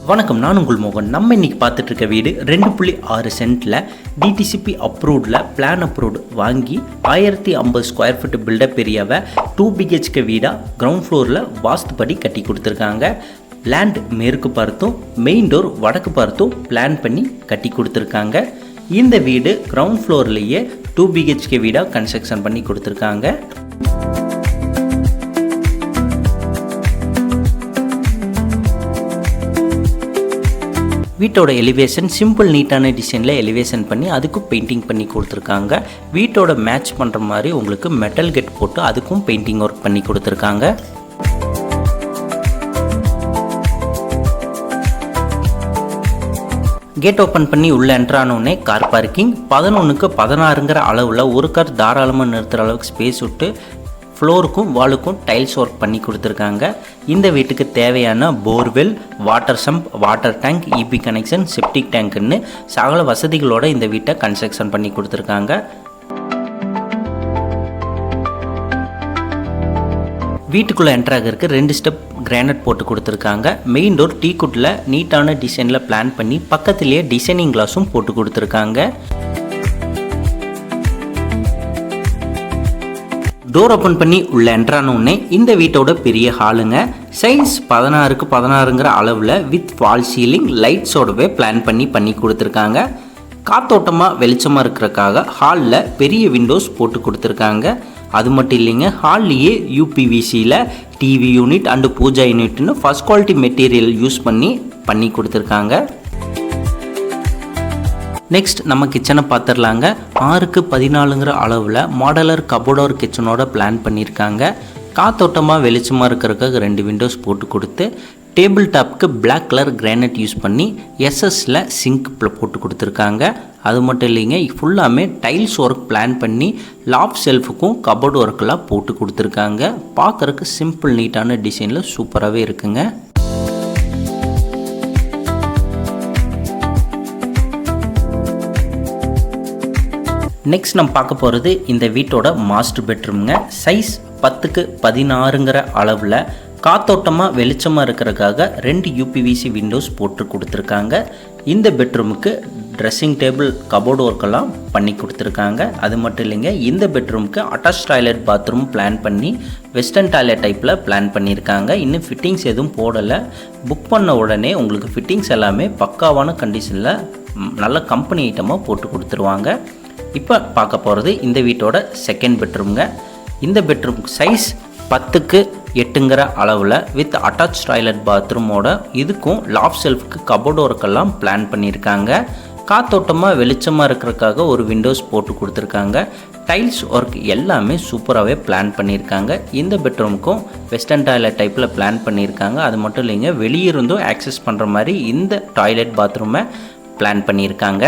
வணக்கம், நான் உங்கள் மோகன். நம்ம இன்றைக்கி பார்த்துட்டு இருக்க வீடு 2.6 சென்ட்டில் டிடிசிபி அப்ரூவ்டில் பிளான் அப்ரூவ்டு வாங்கி 1050 ஸ்கொயர் ஃபீட் பில்டப் ஏரியாவை 2 BHK வீடாக கிரவுண்ட் ஃப்ளோரில் வாஸ்துப்படி கட்டி கொடுத்துருக்காங்க. லேண்ட் மேற்கு பார்த்தும் மெயின் டோர் வடக்கு பார்த்தும் பிளான் பண்ணி கட்டி கொடுத்துருக்காங்க. இந்த வீடு கிரவுண்ட் ஃப்ளோர்லேயே 2 BHK வீடாக கன்ஸ்ட்ரக்ஷன் பண்ணி கொடுத்துருக்காங்க. வீட்டோட எலிவேஷன் சிம்பிள் நீட்டான டிசைனில் எலிவேஷன் பண்ணி அதுக்கும் பெயிண்டிங் பண்ணி கொடுத்துருக்காங்க. வீட்டோட மேட்ச் பண்ணுற மாதிரி உங்களுக்கு மெட்டல் கேட் போட்டு அதுக்கும் பெயிண்டிங் ஒர்க் பண்ணி கொடுத்துருக்காங்க. கேட் ஓப்பன் பண்ணி உள்ளே என்ட்ரானோடனே கார் பார்க்கிங் 11க்கு 16ங்கிற அளவில் ஒரு கார் தாராளமாக நிறுத்துகிற அளவுக்கு ஸ்பேஸ் விட்டு ஃப்ளோருக்கும் வாலுக்கும் டைல்ஸ் ஒர்க் பண்ணி கொடுத்துருக்காங்க. இந்த வீட்டுக்கு தேவையான borewell, water sump, water tank, EB connection, septic டேங்க்னு சகல வசதிகளோட இந்த வீட்டை கன்ஸ்ட்ரக்ஷன் பண்ணி கொடுத்துருக்காங்க. வீட்டுக்குள்ளே என்ட்ராகிறதுக்கு 2 ஸ்டெப் கிரானைட் போட்டு கொடுத்துருக்காங்க. மெயின் டோர் டீக்குட்டில் நீட்டான டிசைனில் பிளான் பண்ணி பக்கத்துலேயே டிசைனிங் கிளாஸும் போட்டு கொடுத்துருக்காங்க. டோர் ஓப்பன் பண்ணி உள்ள என்ட்ரானோடனே இந்த வீட்டோட பெரிய ஹாலுங்க. சைஸ் 16க்கு 16ங்கிற அளவில் வித் ஃபால் சீலிங் லைட்ஸோடவே பிளான் பண்ணி கொடுத்துருக்காங்க. காத்தோட்டமாக வெளிச்சமாக இருக்கிறக்காக ஹாலில் பெரிய விண்டோஸ் போட்டு கொடுத்துருக்காங்க. அது மட்டும் இல்லைங்க, ஹால்லேயே யூபிவிசியில் டிவி யூனிட் அண்டு பூஜா யூனிட்னு ஃபஸ்ட் குவாலிட்டி மெட்டீரியல் யூஸ் பண்ணி கொடுத்துருக்காங்க. நெக்ஸ்ட் நம்ம கிச்சனை பார்த்துடலாங்க. 6க்கு 14ங்கிற அளவில் மாடலர் கபோர்டோர் கிச்சனோட பிளான் பண்ணியிருக்காங்க. காத்தோட்டமாக வெளிச்சமாக இருக்கிறதுக்காக 2 விண்டோஸ் போட்டு கொடுத்து டேபிள் டாப்புக்கு பிளாக் கலர் கிரானைட் யூஸ் பண்ணி எஸ்எஸ்ல சிங்க் போட்டு கொடுத்துருக்காங்க. அது மட்டும் இல்லைங்க, ஃபுல்லாமே டைல்ஸ் ஒர்க் பிளான் பண்ணி லாப் செல்ஃபுக்கும் கபோர்டு ஒர்க்கெல்லாம் போட்டு கொடுத்துருக்காங்க. பார்க்குறக்கு சிம்பிள் நீட்டான டிசைனில் சூப்பராகவே இருக்குங்க. நெக்ஸ்ட் நம்ம பார்க்க போகிறது இந்த வீட்டோட மாஸ்டர் பெட்ரூம்ங்க. சைஸ் 10க்கு 16ங்கிற அளவில் காத்தோட்டமாக வெளிச்சமாக இருக்கிறதுக்காக 2 யூபிவிசி விண்டோஸ் போட்டு கொடுத்துருக்காங்க. இந்த பெட்ரூமுக்கு ட்ரெஸ்ஸிங் டேபிள், கபோர்டு ஒர்க்கெல்லாம் பண்ணி கொடுத்துருக்காங்க. அது மட்டும் இல்லைங்க, இந்த பெட்ரூமுக்கு அட்டாச் டாய்லெட் பாத்ரூம் பிளான் பண்ணி வெஸ்டர்ன் டாய்லெட் டைப்பில் பிளான் பண்ணியிருக்காங்க. இன்னும் ஃபிட்டிங்ஸ் எதுவும் போடலை. புக் பண்ண உடனே உங்களுக்கு ஃபிட்டிங்ஸ் எல்லாமே பக்காவான கண்டிஷனில் நல்ல கம்பெனி ஐட்டமாக போட்டு கொடுத்துருவாங்க. இப்போ பார்க்க போகிறது இந்த வீட்டோட செகண்ட் பெட்ரூம்ங்க. இந்த பெட்ரூம் சைஸ் 10க்கு 8ங்கிற அளவில் வித் அட்டாச் டாய்லெட் பாத்ரூமோட இதுக்கும் லாப் செல்ஃப்க்கு கபோர்டு ஒர்க்கெல்லாம் பிளான் பண்ணியிருக்காங்க. காத்தோட்டமாக வெளிச்சமாக இருக்கிறதுக்காக ஒரு விண்டோஸ் போட்டு கொடுத்துருக்காங்க. டைல்ஸ் ஒர்க் எல்லாமே சூப்பராகவே பிளான் பண்ணியிருக்காங்க. இந்த பெட்ரூமுக்கும் வெஸ்டர்ன் டாய்லெட் டைப்பில் பிளான் பண்ணியிருக்காங்க. அது மட்டும் இல்லைங்க, வெளியிருந்தும் ஆக்சஸ் பண்ணுற மாதிரி இந்த டாய்லெட் பாத்ரூமை பிளான் பண்ணியிருக்காங்க.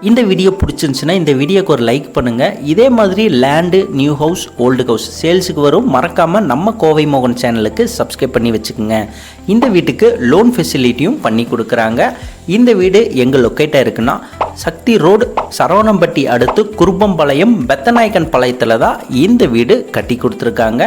இந்த வீடியோ பிடிச்சிருந்துச்சுன்னா இந்த வீடியோக்கு ஒரு லைக் பண்ணுங்கள். இதே மாதிரி land, new house, old house சேல்ஸுக்கு வரும். மறக்காமல் நம்ம கோவை மோகன் சேனலுக்கு சப்ஸ்கிரைப் பண்ணி வச்சுக்கோங்க. இந்த வீட்டுக்கு லோன் ஃபெசிலிட்டியும் பண்ணி கொடுக்குறாங்க. இந்த வீடு எங்கே லொக்கேட்டாக இருக்குன்னா சக்தி ரோடு, சரவணம்பட்டி அடுத்து குருப்பம்பாளையம், பெத்தநாயக்கன் பாளையத்தில் தான் இந்த வீடு கட்டி கொடுத்துருக்காங்க.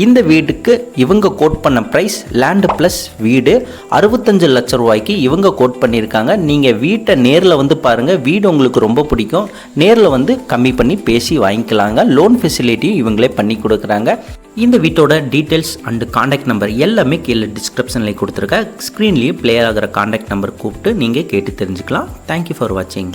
இந்த வீட்டுக்கு இவங்க கோட் பண்ண ப்ரைஸ் லேண்டு ப்ளஸ் வீடு 65 லட்சம் ரூபாய்க்கு இவங்க கோட் பண்ணியிருக்காங்க. நீங்கள் வீட்டை நேரில் வந்து பாருங்கள், வீடு உங்களுக்கு ரொம்ப பிடிக்கும். நேரில் வந்து கம்மி பண்ணி பேசி வாங்கிக்கலாங்க. லோன் ஃபெசிலிட்டியும் இவங்களே பண்ணி கொடுக்குறாங்க. இந்த வீட்டோட டீட்டெயில்ஸ் அண்டு காண்டாக்ட் நம்பர் எல்லாமே கீழே டிஸ்கிரிப்ஷனில் கொடுத்துருக்கேன். ஸ்க்ரீன்லேயே ப்ளே ஆகிற காண்டாக்ட் நம்பர் கூப்பிட்டு நீங்கள் கேட்டு தெரிஞ்சுக்கலாம். தேங்க்யூ ஃபார் வாட்சிங்.